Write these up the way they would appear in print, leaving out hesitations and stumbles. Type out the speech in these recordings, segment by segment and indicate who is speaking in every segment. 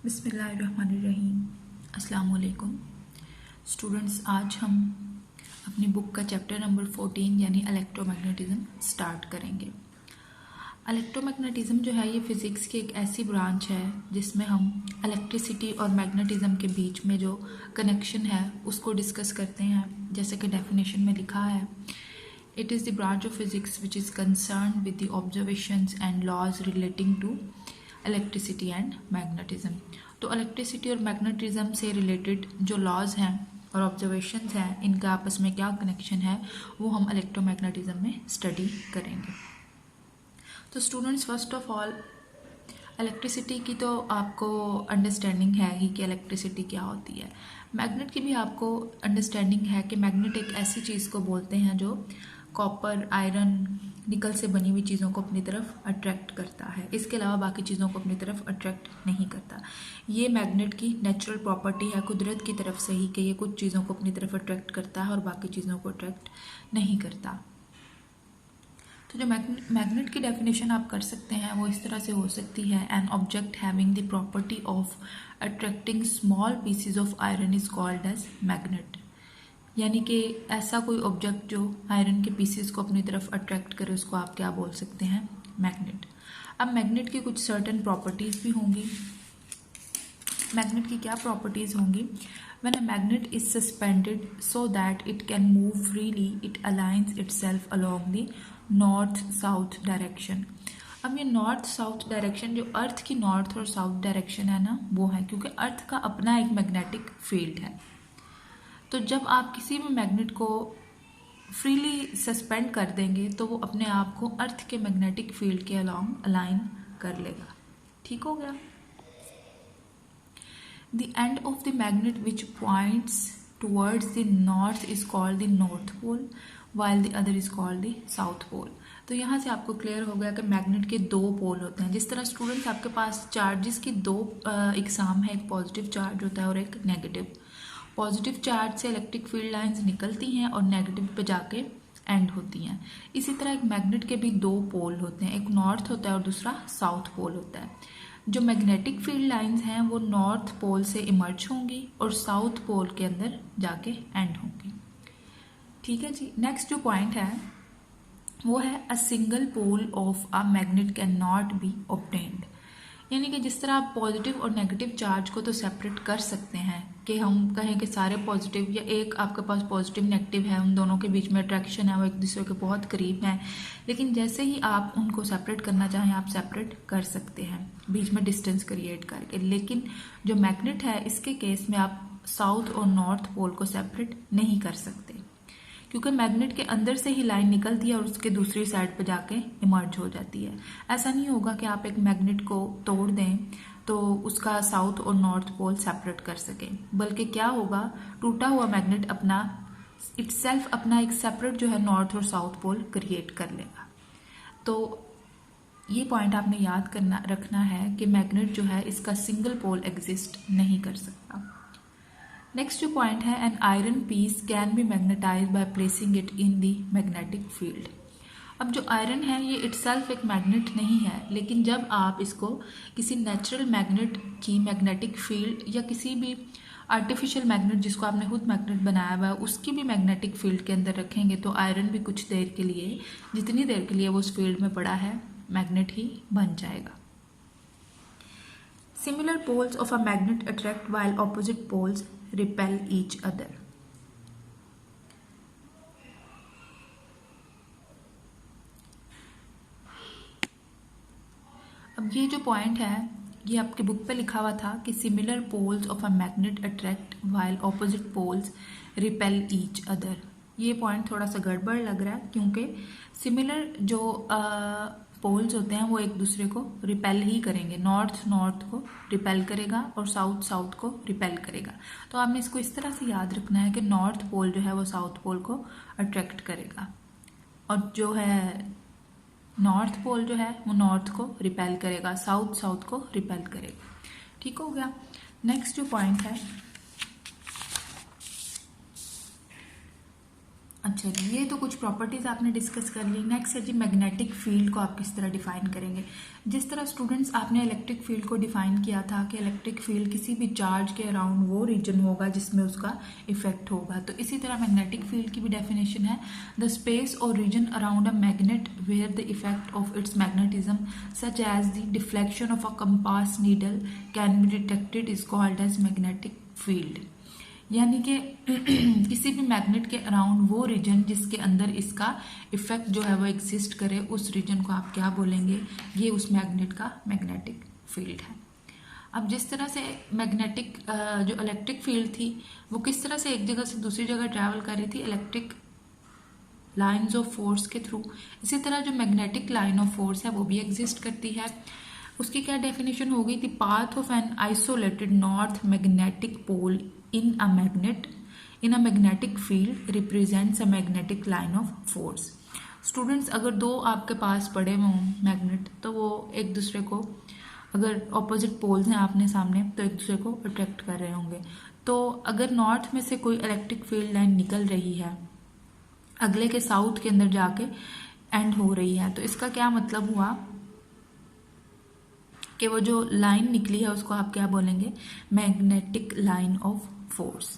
Speaker 1: बिस्मिल्लाहिर्रहमानिर्रहीम। अस्सलाम वालेकुम स्टूडेंट्स, आज हम अपनी बुक का चैप्टर नंबर 14 यानी इलेक्ट्रोमैग्नेटिज्म स्टार्ट करेंगे। इलेक्ट्रोमैग्नेटिज्म जो है ये फिज़िक्स की एक ऐसी ब्रांच है जिसमें हम इलेक्ट्रिसिटी और मैग्नेटिज्म के बीच में जो कनेक्शन है उसको डिस्कस करते हैं। जैसे कि डेफिनेशन में लिखा है, it is the branch of physics which is concern with the observations and laws relating to electricity and magnetism. तो इलेक्ट्रिसिटी और मैग्नेटिज्म से रिलेटेड जो लॉज हैं और ऑब्जर्वेशंस हैं, इनका आपस में क्या कनेक्शन है वो हम इलेक्ट्रोमैग्नेटिज्म में स्टडी करेंगे। तो students, first of all electricity की तो आपको अंडरस्टैंडिंग है ही कि इलेक्ट्रिसिटी क्या होती है। मैग्नेट की भी आपको अंडरस्टैंडिंग है कि मैग्नेट एक ऐसी चीज़ को बोलते हैं जो कॉपर, आयरन, निकल से बनी हुई चीज़ों को अपनी तरफ अट्रैक्ट करता है। इसके अलावा बाकी चीज़ों को अपनी तरफ अट्रैक्ट नहीं करता। ये मैग्नेट की नेचुरल प्रॉपर्टी है कुदरत की तरफ से ही कि ये कुछ चीज़ों को अपनी तरफ अट्रैक्ट करता है और बाकी चीज़ों को अट्रैक्ट नहीं करता। तो जो मैग्नेट की डेफिनेशन आप कर सकते हैं वो इस तरह से हो सकती है, an object having the property of attracting small pieces of iron is called as magnet. यानी कि ऐसा कोई ऑब्जेक्ट जो आयरन के पीसेस को अपनी तरफ अट्रैक्ट करे उसको आप क्या बोल सकते हैं, मैग्नेट। अब मैग्नेट की कुछ सर्टेन प्रॉपर्टीज़ भी होंगी। मैग्नेट की क्या प्रॉपर्टीज़ होंगी? When a magnet is suspended so that it can move freely, it aligns itself along the north south direction. अब ये नॉर्थ साउथ डायरेक्शन जो अर्थ की नॉर्थ और साउथ डायरेक्शन है ना, वो है क्योंकि अर्थ का अपना एक मैग्नेटिक फील्ड है। तो जब आप किसी भी मैग्नेट को फ्रीली सस्पेंड कर देंगे तो वो अपने आप को अर्थ के मैग्नेटिक फील्ड के अलोंग अलाइन कर लेगा। ठीक हो गया। The end of the magnet which points towards the north is called the north pole while the other is called the south pole. तो यहाँ से आपको क्लियर हो गया कि मैग्नेट के दो पोल होते हैं। जिस तरह स्टूडेंट्स आपके पास चार्जेस की दो एग्जाम है, एक पॉजिटिव चार्ज होता है और एक नेगेटिव। पॉजिटिव चार्ज से इलेक्ट्रिक फील्ड लाइंस निकलती हैं और नेगेटिव पे जाके एंड होती हैं। इसी तरह एक मैग्नेट के भी दो पोल होते हैं, एक नॉर्थ होता है और दूसरा साउथ पोल होता है। जो मैग्नेटिक फील्ड लाइंस हैं वो नॉर्थ पोल से इमर्ज होंगी और साउथ पोल के अंदर जाके एंड होंगी। ठीक है जी। नेक्स्ट जो पॉइंट है वो है a single pole of a magnet can not be obtained. यानी कि जिस तरह आप पॉजिटिव और नेगेटिव चार्ज को तो सेपरेट कर सकते हैं कि हम कहें कि सारे पॉजिटिव या एक आपके पास पॉजिटिव नेगेटिव है, उन दोनों के बीच में अट्रैक्शन है, वो एक दूसरे के बहुत करीब हैं, लेकिन जैसे ही आप उनको सेपरेट करना चाहें आप सेपरेट कर सकते हैं बीच में डिस्टेंस क्रिएट करके। लेकिन जो मैग्नेट है इसके केस में आप साउथ और नॉर्थ पोल को सेपरेट नहीं कर सकते क्योंकि मैग्नेट के अंदर से ही लाइन निकलती है और उसके दूसरी साइड पर जाके इमर्ज हो जाती है। ऐसा नहीं होगा कि आप एक मैग्नेट को तोड़ दें तो उसका साउथ और नॉर्थ पोल सेपरेट कर सकें, बल्कि क्या होगा, टूटा हुआ मैग्नेट अपना इटसेल्फ अपना एक सेपरेट जो है नॉर्थ और साउथ पोल क्रिएट कर लेगा। तो ये पॉइंट आपने याद रखना है कि मैग्नेट जो है इसका सिंगल पोल एग्जिस्ट नहीं कर सकता। नेक्स्ट जो पॉइंट है, an iron piece can be magnetise by placing it in the magnetic field. अब जो आयरन है ये इटसेल्फ एक मैग्नेट नहीं है, लेकिन जब आप इसको किसी नेचुरल मैग्नेट की मैग्नेटिक फील्ड या किसी भी आर्टिफिशियल मैग्नेट जिसको आपने खुद मैग्नेट बनाया हुआ है उसकी भी मैग्नेटिक फील्ड के अंदर रखेंगे तो आयरन भी कुछ देर के लिए, जितनी देर के लिए वो उस फील्ड में पड़ा है, मैग्नेट ही बन जाएगा। Similar poles of a magnet attract while opposite poles repel each other. अब ये जो पॉइंट है ये आपके बुक पे लिखा हुआ था कि similar poles of a magnet attract while opposite poles repel each other। ये पॉइंट थोड़ा सा गड़बड़ लग रहा है क्योंकि सिमिलर जो पोल्स होते हैं वो एक दूसरे को रिपेल ही करेंगे। नॉर्थ नॉर्थ को रिपेल करेगा और साउथ साउथ को रिपेल करेगा। तो आपने इसको इस तरह से याद रखना है कि नॉर्थ पोल जो है वो साउथ पोल को अट्रैक्ट करेगा और जो है नॉर्थ पोल जो है वो नॉर्थ को रिपेल करेगा, साउथ साउथ को रिपेल करेगा। ठीक हो गया। नेक्स्ट जो पॉइंट है, अच्छा जी, ये तो कुछ प्रॉपर्टीज़ आपने डिस्कस कर ली। नेक्स्ट है जी मैग्नेटिक फील्ड को आप किस तरह डिफाइन करेंगे। जिस तरह स्टूडेंट्स आपने इलेक्ट्रिक फील्ड को डिफाइन किया था कि इलेक्ट्रिक फील्ड किसी भी चार्ज के अराउंड वो रीजन होगा जिसमें उसका इफेक्ट होगा, तो इसी तरह मैग्नेटिक फील्ड की भी डेफिनेशन है द स्पेस और region around a magnet where the effect of its magnetism such as the deflection of a compass needle can be detected is called as magnetic field. यानी कि किसी भी magnet के around वो reason जिसके अंदर इसका इफेक्ट जो है वो एग्जिस्ट करे, उस रीजन को आप क्या बोलेंगे, ये उस मैग्नेट का मैग्नेटिक फील्ड है। अब जिस तरह से मैग्नेटिक जो इलेक्ट्रिक फील्ड थी वो किस तरह से एक जगह से दूसरी जगह ट्रैवल कर रही थी, इलेक्ट्रिक लाइंस ऑफ फोर्स के थ्रू, इसी तरह जो मैग्नेटिक लाइन ऑफ फोर्स है वो भी एग्जिस्ट करती है। उसकी क्या डेफिनेशन हो गई थी, path of an isolated north magnetic pole in a magnetic field represents a magnetic line of force। Students अगर दो आपके पास पड़े हुए हों मैग्नेट, तो वो एक दूसरे को, अगर ऑपोजिट पोल्स हैं आपने सामने, तो एक दूसरे को अट्रैक्ट कर रहे होंगे। तो अगर नॉर्थ में से कोई इलेक्ट्रिक फील्ड लाइन निकल रही है, अगले के साउथ के अंदर जाके एंड हो रही है, तो इसका क्या मतलब हुआ कि वो जो लाइन निकली है उसको आप क्या बोलेंगे, मैग्नेटिक लाइन ऑफ फोर्स।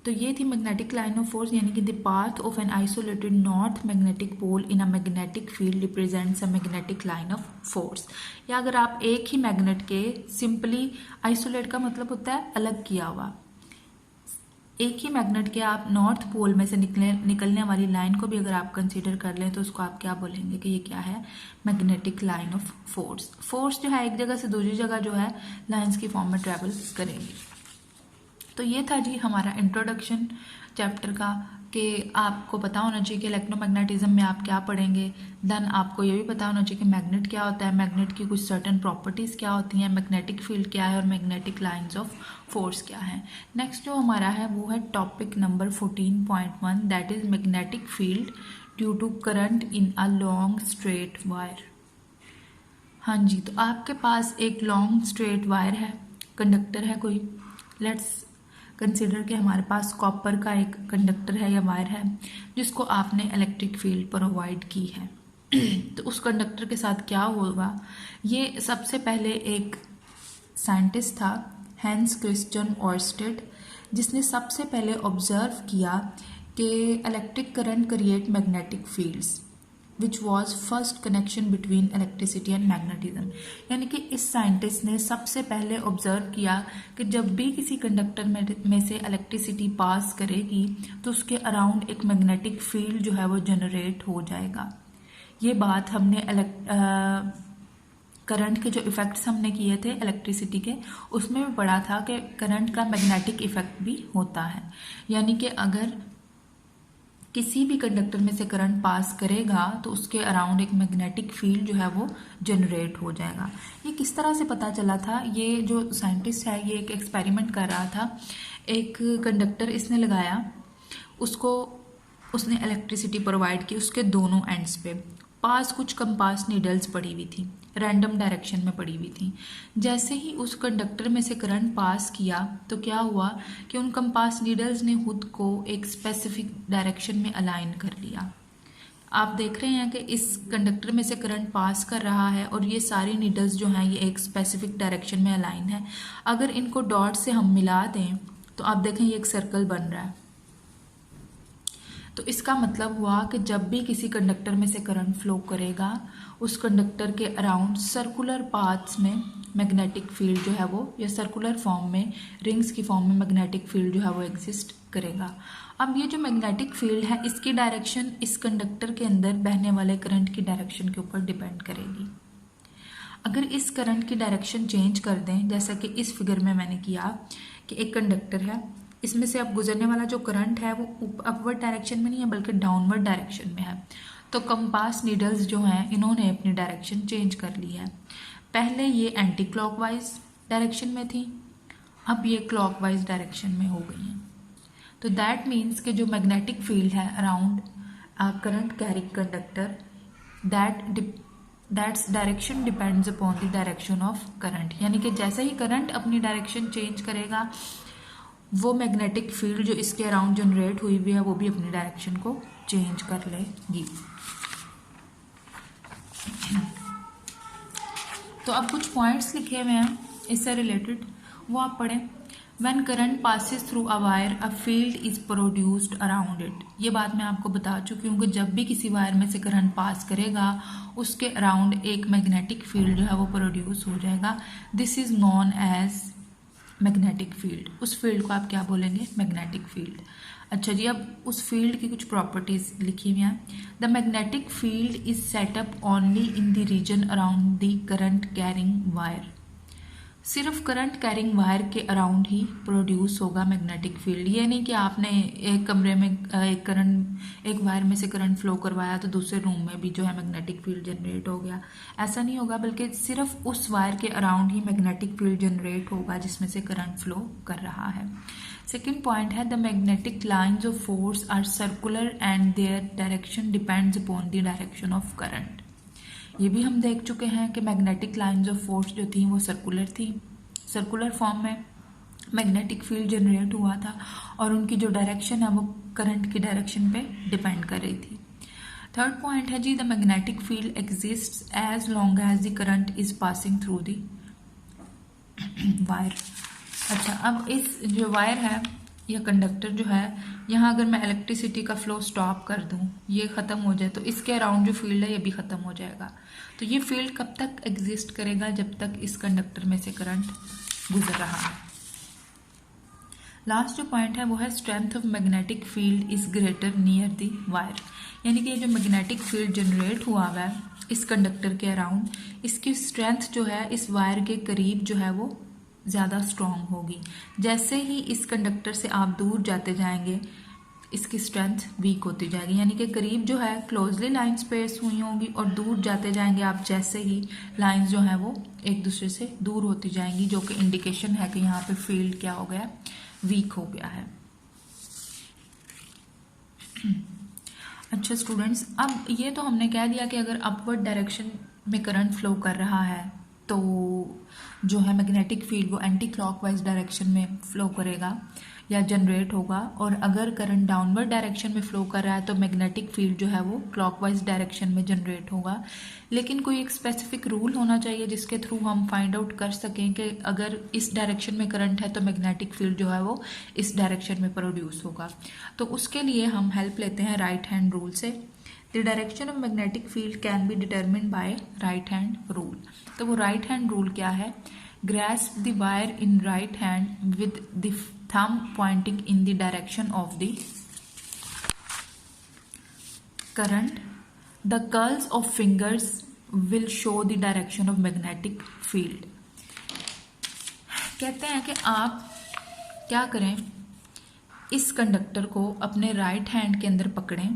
Speaker 1: तो ये थी मैग्नेटिक लाइन ऑफ फोर्स, यानी कि the path of an isolated north magnetic pole in a magnetic field represents a magnetic line of force. या अगर आप एक ही मैग्नेट के सिंपली आइसोलेट का मतलब होता है अलग किया हुआ, एक ही मैग्नेट के आप नॉर्थ पोल में से निकलने वाली लाइन को भी अगर आप कंसीडर कर लें तो उसको आप क्या बोलेंगे कि ये क्या है, magnetic line of force. Force जो है एक जगह से दूसरी जगह जो है लाइंस की फॉर्म में ट्रेवल करेंगी। तो ये था जी हमारा इंट्रोडक्शन चैप्टर का, कि आपको पता होना चाहिए कि इलेक्ट्रोमैग्नेटिज्म में आप क्या पढ़ेंगे। देन आपको ये भी पता होना चाहिए कि मैग्नेट क्या होता है, मैग्नेट की कुछ सर्टेन प्रॉपर्टीज़ क्या होती हैं, मैग्नेटिक फील्ड क्या है और मैग्नेटिक लाइंस ऑफ फोर्स क्या है। नेक्स्ट जो हमारा है वो है topic number 14.1, that is magnetic field due to current in a long straight wire. हाँ जी, तो आपके पास एक लॉन्ग स्ट्रेट वायर है, कंडक्टर है कोई, लेट्स कंसिडर कि हमारे पास कॉपर का एक कंडक्टर है या वायर है जिसको आपने इलेक्ट्रिक फील्ड प्रोवाइड की है। तो उस कंडक्टर के साथ क्या होगा, ये सबसे पहले एक साइंटिस्ट था हैंस क्रिश्चियन ओर्स्टेड, जिसने सबसे पहले ऑब्जर्व किया कि electric current create magnetic fields which was first connection between electricity and magnetism. यानी कि इस साइंटिस्ट ने सबसे पहले ऑब्जर्व किया कि जब भी किसी कंडक्टर में से इलेक्ट्रिसिटी पास करेगी तो उसके अराउंड एक मैग्नेटिक फील्ड जो है वो जनरेट हो जाएगा। ये बात हमने करंट के जो इफेक्ट्स हमने किए थे इलेक्ट्रिसिटी के, उसमें भी पढ़ा था कि करंट का मैग्नेटिक इफेक्ट भी होता है। यानी कि अगर किसी भी कंडक्टर में से करंट पास करेगा तो उसके अराउंड एक मैग्नेटिक फील्ड जो है वो जनरेट हो जाएगा। ये किस तरह से पता चला था, ये जो साइंटिस्ट है ये एक एक्सपेरिमेंट कर रहा था। एक कंडक्टर इसने लगाया, उसको उसने इलेक्ट्रिसिटी प्रोवाइड की, उसके दोनों एंड्स पे पास कुछ कंपास नीडल्स पड़ी हुई थी, रैंडम डायरेक्शन में पड़ी हुई थी। जैसे ही उस कंडक्टर में से करंट पास किया तो क्या हुआ कि उन कंपास नीडल्स ने खुद को एक स्पेसिफिक डायरेक्शन में अलाइन कर लिया। आप देख रहे हैं कि इस कंडक्टर में से करंट पास कर रहा है और ये सारी नीडल्स जो हैं ये एक स्पेसिफिक डायरेक्शन में अलाइन है। अगर इनको डॉट से हम मिला दें तो आप देखें ये एक सर्कल बन रहा है। तो इसका मतलब हुआ कि जब भी किसी कंडक्टर में से करंट फ्लो करेगा उस कंडक्टर के अराउंड सर्कुलर पाथ्स में मैग्नेटिक फील्ड जो है वो, या सर्कुलर फॉर्म में रिंग्स की फॉर्म में मैग्नेटिक फील्ड जो है वो एग्जिस्ट करेगा। अब ये जो मैग्नेटिक फील्ड है इसकी डायरेक्शन इस कंडक्टर के अंदर बहने वाले करंट की डायरेक्शन के ऊपर डिपेंड करेगी। अगर इस करंट की डायरेक्शन चेंज कर दें, जैसा कि इस फिगर में मैंने किया कि एक कंडक्टर है, इसमें से अब गुजरने वाला जो करंट है वो अपवर्ड डायरेक्शन में नहीं है बल्कि डाउनवर्ड डायरेक्शन में है, तो कंपास नीडल्स जो हैं इन्होंने अपनी डायरेक्शन चेंज कर ली है। पहले ये एंटी क्लॉकवाइज डायरेक्शन में थी, अब ये क्लॉकवाइज डायरेक्शन में हो गई हैं। तो दैट मीन्स कि जो मैग्नेटिक फील्ड है around current carrying conductor, that's direction depends upon the direction of current. यानी कि जैसे ही करंट अपनी डायरेक्शन चेंज करेगा वो मैग्नेटिक फील्ड जो इसके अराउंड जनरेट हुई हुई है वो भी अपनी डायरेक्शन को चेंज कर लेगी। तो अब कुछ पॉइंट्स लिखे हुए हैं इससे रिलेटेड, वो आप पढ़ें। When current passes through a wire, a field is produced around it। ये बात मैं आपको बता चुकी हूँ कि जब भी किसी वायर में से करंट पास करेगा उसके अराउंड एक मैग्नेटिक फील्ड जो है वो प्रोड्यूस हो जाएगा। This is known as magnetic field. उस फील्ड को आप क्या बोलेंगे? Magnetic field. अच्छा जी, अब उस फील्ड की कुछ प्रॉपर्टीज लिखी हुई हैं। The magnetic field is set up only in the region around the current carrying wire. सिर्फ करंट कैरिंग वायर के अराउंड ही प्रोड्यूस होगा मैग्नेटिक फील्ड। ये नहीं कि आपने एक कमरे में एक वायर में से करंट फ्लो करवाया तो दूसरे रूम में भी जो है मैग्नेटिक फील्ड जनरेट हो गया, ऐसा नहीं होगा, बल्कि सिर्फ उस वायर के अराउंड ही मैग्नेटिक फील्ड जनरेट होगा जिसमें से करंट फ्लो कर रहा है। सेकेंड पॉइंट है, the magnetic lines of force are circular and their direction depends upon the direction of current. ये भी हम देख चुके हैं कि मैग्नेटिक लाइंस ऑफ फोर्स जो थी वो सर्कुलर थी, सर्कुलर फॉर्म में मैग्नेटिक फील्ड जनरेट हुआ था और उनकी जो डायरेक्शन है वो करंट की डायरेक्शन पे डिपेंड कर रही थी। थर्ड पॉइंट है जी, the magnetic field exists as long as the current is passing through the wire. अच्छा, अब इस जो वायर है या कंडक्टर जो है, यहाँ अगर मैं इलेक्ट्रिसिटी का फ्लो स्टॉप कर दूँ, ये ख़त्म हो जाए, तो इसके अराउंड जो फील्ड है ये भी ख़त्म हो जाएगा। तो ये फील्ड कब तक एग्जिस्ट करेगा? जब तक इस कंडक्टर में से करंट गुजर रहा है। लास्ट जो पॉइंट है वो है, strength of magnetic field is greater near the wire. यानी कि ये जो मैग्नेटिक फील्ड जनरेट हुआ है इस कंडक्टर के अराउंड, इसकी स्ट्रेंथ जो है इस वायर के करीब जो है वो ज़्यादा स्ट्रॉन्ग होगी। जैसे ही इस कंडक्टर से आप दूर जाते जाएंगे इसकी स्ट्रेंथ वीक होती जाएगी। यानी कि करीब जो है क्लोजली लाइंस पेस हुई होंगी और दूर जाते जाएंगे आप जैसे ही लाइंस जो है वो एक दूसरे से दूर होती जाएंगी, जो कि इंडिकेशन है कि यहाँ पे फील्ड क्या हो गया? वीक हो गया है। अच्छा स्टूडेंट्स, अब ये तो हमने कह दिया कि अगर अपवर्ड डायरेक्शन में करंट फ्लो कर रहा है तो जो है मैग्नेटिक फील्ड वो एंटी क्लॉकवाइज डायरेक्शन में फ्लो करेगा या जनरेट होगा, और अगर करंट डाउनवर्ड डायरेक्शन में फ्लो कर रहा है तो मैग्नेटिक फील्ड जो है वो क्लॉकवाइज डायरेक्शन में जनरेट होगा। लेकिन कोई एक स्पेसिफिक रूल होना चाहिए जिसके थ्रू हम फाइंड आउट कर सकें कि अगर इस डायरेक्शन में करंट है तो मैग्नेटिक फील्ड जो है वो इस डायरेक्शन में प्रोड्यूस होगा। तो उसके लिए हम हेल्प लेते हैं राइट हैंड रूल से। The direction of magnetic field can be determined by right hand rule. तो वो राइट हैंड रूल क्या है? Grasp the wire in right hand with the thumb pointing in the direction of the current. The curls of fingers will show the direction of magnetic field. कहते हैं कि आप क्या करें, इस कंडक्टर को अपने राइट हैंड के अंदर पकड़ें।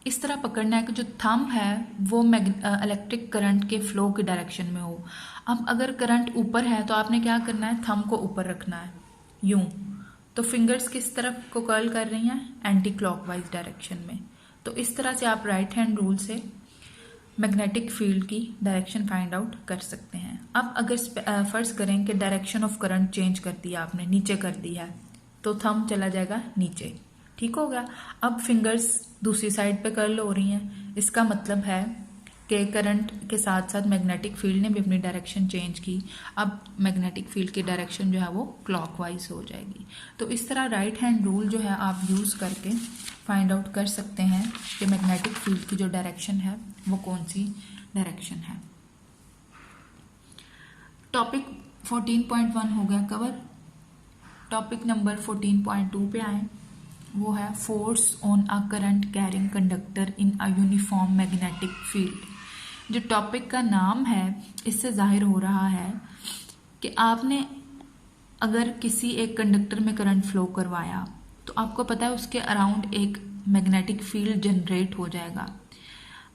Speaker 1: इस तरह पकड़ना है कि जो थंब है वो इलेक्ट्रिक करंट के फ्लो की डायरेक्शन में हो। अब अगर करंट ऊपर है तो आपने क्या करना है? थंब को ऊपर रखना है यूं। तो फिंगर्स किस तरफ को कर्ल कर रही हैं? एंटी क्लॉकवाइज डायरेक्शन में। तो इस तरह से आप राइट हैंड रूल से मैग्नेटिक फील्ड की डायरेक्शन फाइंड आउट कर सकते हैं। अब अगर फर्ज करें कि डायरेक्शन ऑफ करंट चेंज कर दिया आपने, नीचे कर दी है, तो थंब चला जाएगा नीचे, ठीक हो गया। अब फिंगर्स दूसरी साइड पे कर्ल हो रही हैं, इसका मतलब है कि करंट के साथ साथ मैग्नेटिक फील्ड ने भी अपनी डायरेक्शन चेंज की। अब मैग्नेटिक फील्ड की डायरेक्शन जो है वो क्लॉकवाइज हो जाएगी। तो इस तरह राइट हैंड रूल जो है आप यूज़ करके फाइंड आउट कर सकते हैं कि मैग्नेटिक फील्ड की जो डायरेक्शन है वो कौन सी डायरेक्शन है। टॉपिक 14.1 हो गया कवर। टॉपिक नंबर 14.2 पे आए, वो है force on a current carrying conductor in a uniform magnetic field. जो टॉपिक का नाम है इससे जाहिर हो रहा है कि आपने अगर किसी एक कंडक्टर में करंट फ्लो करवाया तो आपको पता है उसके अराउंड एक मैग्नेटिक फील्ड जनरेट हो जाएगा।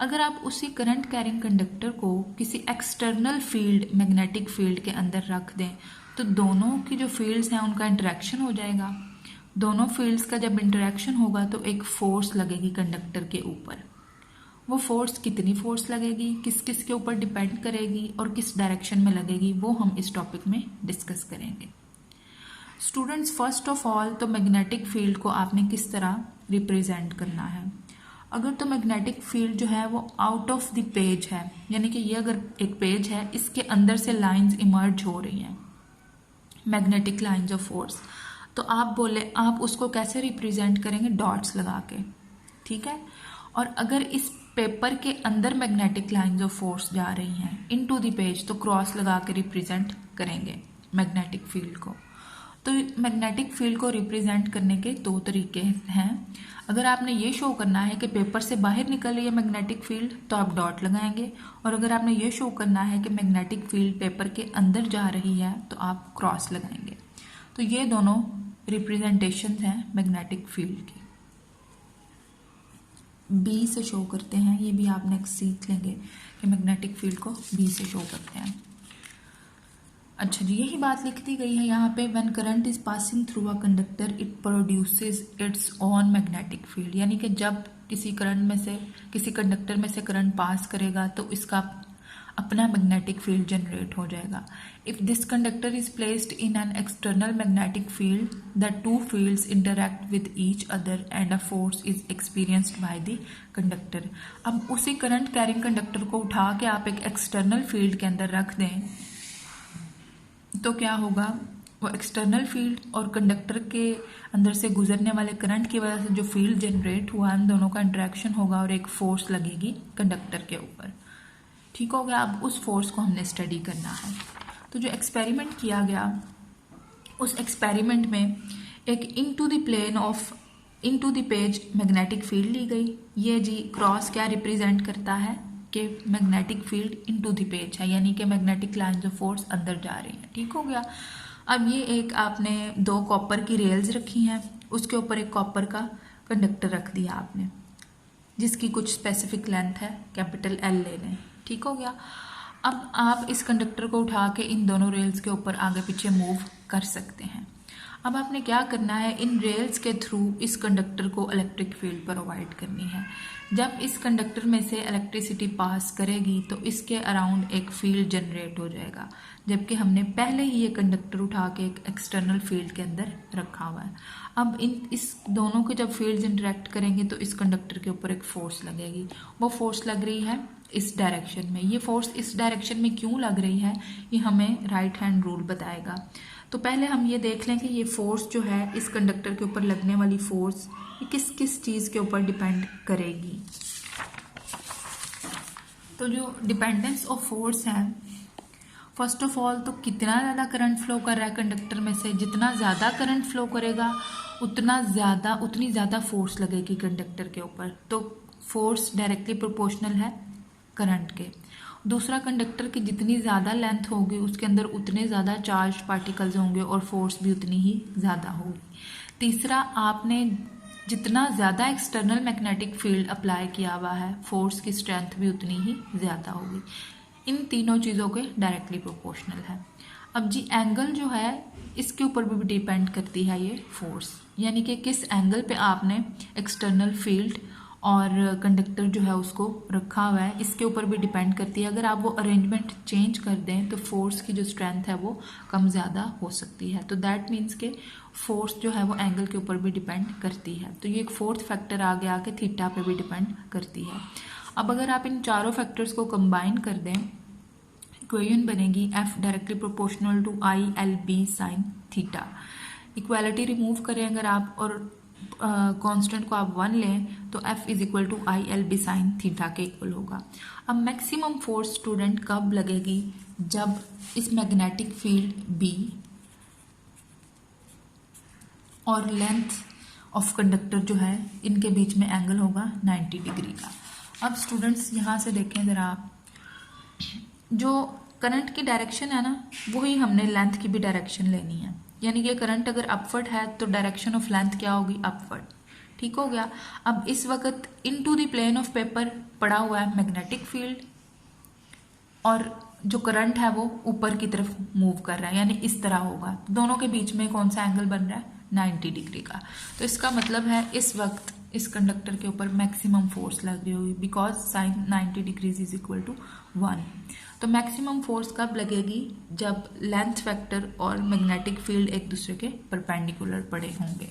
Speaker 1: अगर आप उसी करंट कैरिंग कंडक्टर को किसी एक्सटर्नल फील्ड मैग्नेटिक फील्ड के अंदर रख दें तो दोनों की जो फील्ड्स हैं उनका इंटरेक्शन हो जाएगा। दोनों फील्ड्स का जब इंटरेक्शन होगा तो एक फोर्स लगेगी कंडक्टर के ऊपर। वो फोर्स कितनी फोर्स लगेगी, किस किस के ऊपर डिपेंड करेगी और किस डायरेक्शन में लगेगी, वो हम इस टॉपिक में डिस्कस करेंगे। स्टूडेंट्स फर्स्ट ऑफ ऑल तो मैग्नेटिक फील्ड को आपने किस तरह रिप्रेजेंट करना है। अगर तो मैग्नेटिक फील्ड जो है वो आउट ऑफ द पेज है, यानी कि ये अगर एक पेज है, इसके अंदर से लाइंस इमर्ज हो रही हैं, मैग्नेटिक लाइंस ऑफ फोर्स, तो आप उसको कैसे रिप्रेजेंट करेंगे, डॉट्स लगा के, ठीक है। और अगर इस पेपर के अंदर मैग्नेटिक लाइंस ऑफ फोर्स जा रही हैं इनटू द पेज, तो क्रॉस लगा के रिप्रेजेंट करेंगे मैग्नेटिक फील्ड को। तो मैग्नेटिक फील्ड को रिप्रेजेंट करने के दो तरीके हैं। अगर आपने ये शो करना है कि पेपर से बाहर निकल रही है मैग्नेटिक फील्ड, तो आप डॉट लगाएंगे, और अगर आपने ये शो करना है कि मैग्नेटिक फील्ड पेपर के अंदर जा रही है, तो आप क्रॉस लगाएंगे। तो ये दोनों रिप्रेजेंटेशन हैं मैग्नेटिक फील्ड की। बी से शो करते हैं, ये भी आप नेक्स्ट सीख लेंगे कि मैग्नेटिक फील्ड को बी से शो करते हैं। अच्छा जी, यही बात लिख दी गई है यहाँ पे, when current is passing through a conductor it produces its own magnetic field, यानी कि जब किसी कंडक्टर में से करंट पास करेगा तो इसका अपना मैग्नेटिक फील्ड जनरेट हो जाएगा। If this conductor is placed in an external magnetic field the two fields interact with each other and a force is experienced by the conductor. अब उसी करंट कैरिंग कंडक्टर को उठा के आप एक external field के अंदर रख दें, तो क्या होगा, वो एक्सटर्नल फील्ड और कंडक्टर के अंदर से गुजरने वाले करंट की वजह से जो फील्ड जनरेट हुआ, इन दोनों का इंटरेक्शन होगा और एक फोर्स लगेगी कंडक्टर के ऊपर, ठीक हो गया। अब उस फोर्स को हमने स्टडी करना है। तो जो एक्सपेरिमेंट किया गया, उस एक्सपेरिमेंट में एक into the page magnetic field ली गई। ये जी क्रॉस क्या रिप्रेजेंट करता है कि magnetic field into the page है, यानी कि मैग्नेटिक लाइंस ऑफ फोर्स अंदर जा रही है, ठीक हो गया। अब ये एक आपने दो कॉपर की रेल्स रखी हैं, उसके ऊपर एक कॉपर का कंडक्टर रख दिया आपने, जिसकी कुछ स्पेसिफिक लेंथ है, कैपिटल एल ले लें, ठीक हो गया। अब आप इस कंडक्टर को उठा के इन दोनों रेल्स के ऊपर आगे पीछे मूव कर सकते हैं। अब आपने क्या करना है, इन रेल्स के थ्रू इस कंडक्टर को इलेक्ट्रिक फील्ड प्रोवाइड करनी है। जब इस कंडक्टर में से इलेक्ट्रिसिटी पास करेगी तो इसके अराउंड एक फील्ड जनरेट हो जाएगा, जबकि हमने पहले ही ये कंडक्टर उठा के एक एक्सटर्नल फील्ड के अंदर रखा हुआ है। अब इस दोनों के जब फील्ड्स इंटरेक्ट करेंगे तो इस कंडक्टर के ऊपर एक फोर्स लगेगी। वो फोर्स लग रही है इस डायरेक्शन में। ये फोर्स इस डायरेक्शन में क्यों लग रही है, ये हमें राइट हैंड रूल बताएगा। तो पहले हम ये देख लें कि ये फोर्स जो है, इस कंडक्टर के ऊपर लगने वाली फोर्स, ये किस किस चीज़ के ऊपर डिपेंड करेगी। तो जो डिपेंडेंस ऑफ फोर्स है, फर्स्ट ऑफ ऑल तो कितना ज़्यादा करंट फ्लो कर रहा है कंडक्टर में से, जितना ज़्यादा करंट फ्लो करेगा उतनी ज़्यादा फोर्स लगेगी कंडक्टर के ऊपर। तो फोर्स डायरेक्टली प्रोपोर्शनल है करंट के। दूसरा, कंडक्टर की जितनी ज़्यादा लेंथ होगी उसके अंदर उतने ज़्यादा चार्ज पार्टिकल्स होंगे और फोर्स भी उतनी ही ज़्यादा होगी। तीसरा, आपने जितना ज़्यादा एक्सटर्नल मैग्नेटिक फील्ड अप्लाई किया हुआ है, फोर्स की स्ट्रेंथ भी उतनी ही ज़्यादा होगी। इन तीनों चीज़ों के डायरेक्टली प्रोपोर्शनल है। अब जी एंगल जो है, इसके ऊपर भी डिपेंड करती है ये फोर्स, यानी कि किस एंगल पे आपने एक्सटर्नल फील्ड और कंडक्टर जो है उसको रखा हुआ है, इसके ऊपर भी डिपेंड करती है। अगर आप वो अरेंजमेंट चेंज कर दें तो फोर्स की जो स्ट्रेंथ है वो कम ज़्यादा हो सकती है। तो दैट मीन्स के फोर्स जो है वो एंगल के ऊपर भी डिपेंड करती है। तो ये एक फोर्थ फैक्टर आगे आके थीटा पे भी डिपेंड करती है। अब अगर आप इन चारों फैक्टर्स को कंबाइन कर दें, इक्वेशन बनेगी F directly proportional to ILB sine theta. Equality remove करें अगर आप और कांस्टेंट को आप 1 लें तो F is equal to ILB sine theta के इक्वल होगा। अब मैक्सिमम फोर्स स्टूडेंट कब लगेगी, जब इस मैग्नेटिक फील्ड B और लेंथ ऑफ कंडक्टर जो है, इनके बीच में एंगल होगा 90 डिग्री का। अब स्टूडेंट्स यहाँ से देखें ज़रा, आप जो करंट की डायरेक्शन है ना, वही हमने लेंथ की भी डायरेक्शन लेनी है। यानी कि करंट अगर अपवर्ड है तो डायरेक्शन ऑफ लेंथ क्या होगी, अपवर्ड, ठीक हो गया। अब इस वक्त into the plane of paper पड़ा हुआ है मैग्नेटिक फील्ड, और जो करंट है वो ऊपर की तरफ मूव कर रहा है, यानी इस तरह होगा। दोनों के बीच में कौन सा एंगल बन रहा है, 90 डिग्री का। तो इसका मतलब है इस वक्त इस कंडक्टर के ऊपर मैक्सिमम फोर्स लग रही होगी, because sine 90 degrees is equal to 1। तो मैक्सिमम फोर्स कब लगेगी? जब लेंथ वेक्टर और मैग्नेटिक फील्ड एक दूसरे के परपेंडिकुलर पड़े होंगे।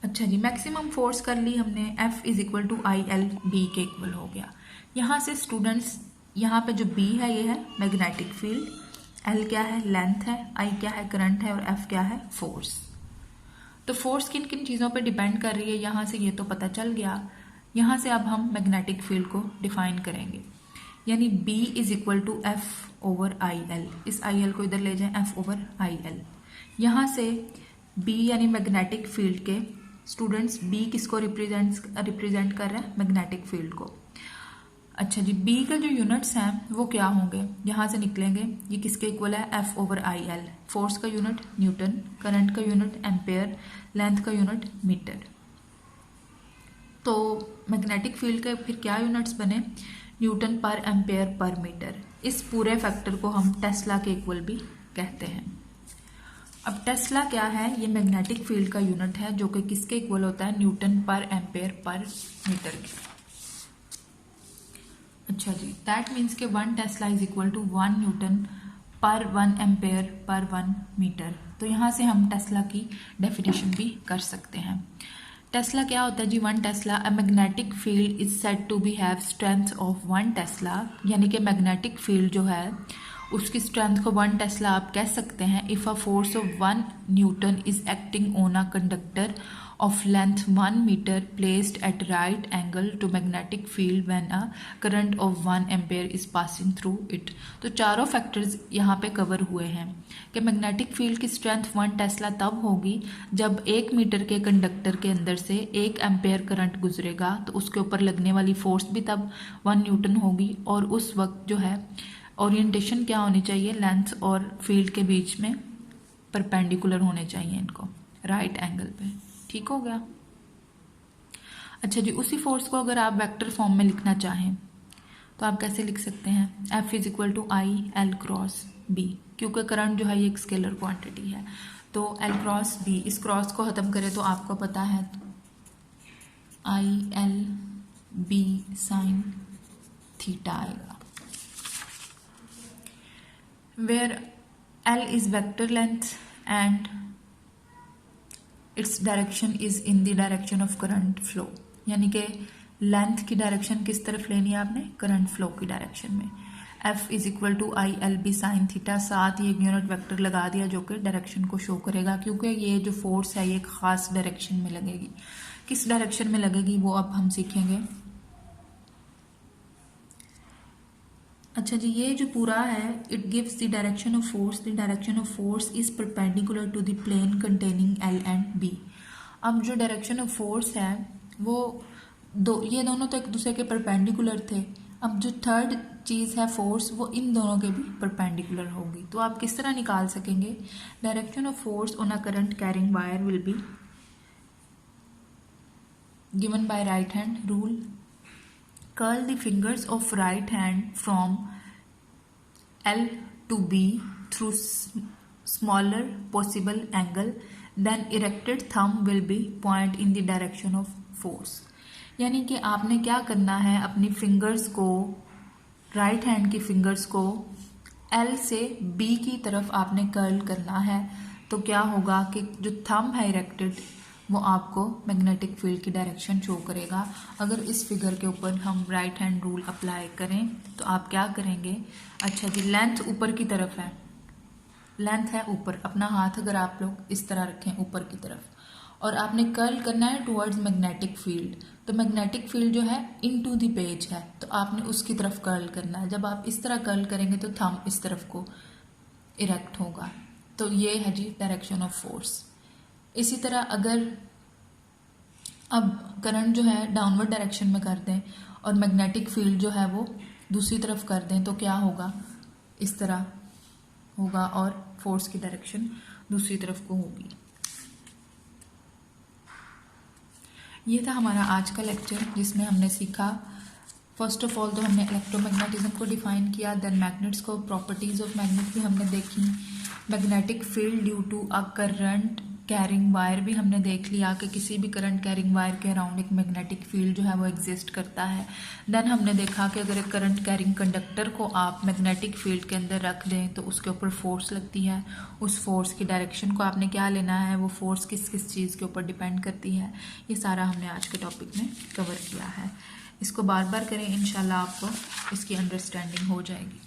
Speaker 1: अच्छा जी, मैक्सिमम फोर्स कर ली हमने, F is equal to I L B के इक्वल हो गया। यहाँ से स्टूडेंट्स, यहाँ पे जो B है ये है मैग्नेटिक फील्ड, L क्या है? लेंथ है, I क्या है? करंट है, और F क्या है? फोर्स। तो फोर्स किन किन चीज़ों पे डिपेंड कर रही है यहाँ से ये तो पता चल गया। यहाँ से अब हम मैग्नेटिक फील्ड को डिफाइन करेंगे, यानी B is equal to F over I L. इस आई एल को इधर ले जाएं, F ओवर आई एल। यहाँ से B यानी मैग्नेटिक फील्ड के स्टूडेंट्स, B किसको रिप्रेजेंट कर रहे हैं? मैग्नेटिक फील्ड को। अच्छा जी, B के जो यूनिट्स हैं वो क्या होंगे? यहाँ से निकलेंगे, ये किसके इक्वल है? F over I L. Force का यूनिट न्यूटन, करंट का यूनिट एम्पेयर, लेंथ का यूनिट मीटर। तो मैग्नेटिक फील्ड के फिर क्या यूनिट्स बने? Newton per ampere per metre. इस पूरे फैक्टर को हम टेस्ला के इक्वल भी कहते हैं। अब टेस्ला क्या है? ये मैग्नेटिक फील्ड का यूनिट है जो कि किसके इक्वल होता है? Newton per ampere per metre के। अच्छा जी, दैट मीन्स के 1 tesla is equal to 1 newton per 1 ampere per 1 metre. तो यहाँ से हम टेस्ला की डेफिनेशन भी कर सकते हैं। टेस्ला क्या होता है जी? 1 tesla, a magnetic field is said to be have strength of 1 tesla, यानी कि मैग्नेटिक फील्ड जो है उसकी स्ट्रेंथ को 1 टेस्ला आप कह सकते हैं if a force of 1 Newton is acting on a conductor of length 1 meter placed at right angle to magnetic field when a current of 1 ampere is passing through it। तो चारों factors यहाँ पे cover हुए हैं कि magnetic field की strength 1 Tesla तब होगी जब 1 मीटर के कंडक्टर के अंदर से 1 एम्पेयर करंट गुजरेगा, तो उसके ऊपर लगने वाली फोर्स भी तब 1 न्यूटन होगी। और उस वक्त जो है ओरिएंटेशन क्या होनी चाहिए? लेंथ और फील्ड के बीच में परपेंडिकुलर होने चाहिए इनको, राइट एंगल पे। ठीक हो गया। अच्छा जी, उसी फोर्स को अगर आप वेक्टर फॉर्म में लिखना चाहें तो आप कैसे लिख सकते हैं? F is equal to I L cross B, क्योंकि करंट जो है ये एक स्केलर क्वांटिटी है। तो L क्रॉस बी, इस क्रॉस को खत्म करें तो आपको पता है I L B sine theta आएगा, where L is vector length and its direction is in the direction of current flow, यानी कि लेंथ की डायरेक्शन किस तरफ लेनी है आपने? करंट फ्लो की डायरेक्शन में। F is equal to I L B sine theta, साथ ही एक यूनिट वेक्टर लगा दिया जो कि डायरेक्शन को शो करेगा, क्योंकि ये जो फोर्स है ये एक खास डायरेक्शन में लगेगी। किस डायरेक्शन में लगेगी वो अब हम सीखेंगे। अच्छा जी, ये जो पूरा है it gives the direction of force. The direction of force is perpendicular to the plane containing L and B। अब जो डायरेक्शन ऑफ फोर्स है वो ये दोनों तो एक दूसरे के परपेंडिकुलर थे। अब जो थर्ड चीज़ है फोर्स, वो इन दोनों के भी परपेंडिकुलर होगी। तो आप किस तरह निकाल सकेंगे? Direction of force on a current carrying wire will be given by right hand rule. Curl the fingers of right hand from L to B through smaller possible angle, then erected thumb will be point in the direction of force। यानी कि आपने क्या करना है, अपनी fingers को, right hand की fingers को L से B की तरफ आपने कर्ल करना है। तो क्या होगा कि जो थंब है इरेक्टेड वो आपको मैग्नेटिक फील्ड की डायरेक्शन शो करेगा। अगर इस फिगर के ऊपर हम राइट हैंड रूल अप्लाई करें तो आप क्या करेंगे? अच्छा जी, लेंथ ऊपर की तरफ है, लेंथ है ऊपर, अपना हाथ अगर आप लोग इस तरह रखें ऊपर की तरफ, और आपने कर्ल करना है टुवर्ड्स मैग्नेटिक फील्ड। तो मैग्नेटिक फील्ड जो है इन टू द पेज है, तो आपने उसकी तरफ कर्ल करना है। जब आप इस तरह कर्ल करेंगे तो थंब इस तरफ को इरेक्ट होगा। तो ये है जी डायरेक्शन ऑफ फोर्स। इसी तरह अगर अब करंट जो है डाउनवर्ड डायरेक्शन में कर दें और मैग्नेटिक फील्ड जो है वो दूसरी तरफ कर दें तो क्या होगा? इस तरह होगा और फोर्स की डायरेक्शन दूसरी तरफ को होगी। ये था हमारा आज का लेक्चर जिसमें हमने सीखा फर्स्ट ऑफ ऑल तो हमने इलेक्ट्रोमैग्नेटिज्म को डिफाइन किया, देन मैग्नेट्स को, प्रॉपर्टीज ऑफ मैग्नेट भी हमने देखी, magnetic field due to a current carrying wire भी हमने देख लिया कि किसी भी करंट कैरिंग वायर के अराउंड एक मैग्नेटिक फील्ड जो है वो एग्जिस्ट करता है। देन हमने देखा कि अगर एक करंट कैरिंग कंडक्टर को आप मैग्नेटिक फील्ड के अंदर रख दें तो उसके ऊपर फोर्स लगती है, उस फोर्स की डायरेक्शन को आपने क्या लेना है, वो फोर्स किस किस चीज़ के ऊपर डिपेंड करती है। ये सारा हमने आज के टॉपिक में कवर किया है। इसको बार बार करें, इंशाल्लाह आपको इसकी अंडरस्टैंडिंग हो जाएगी।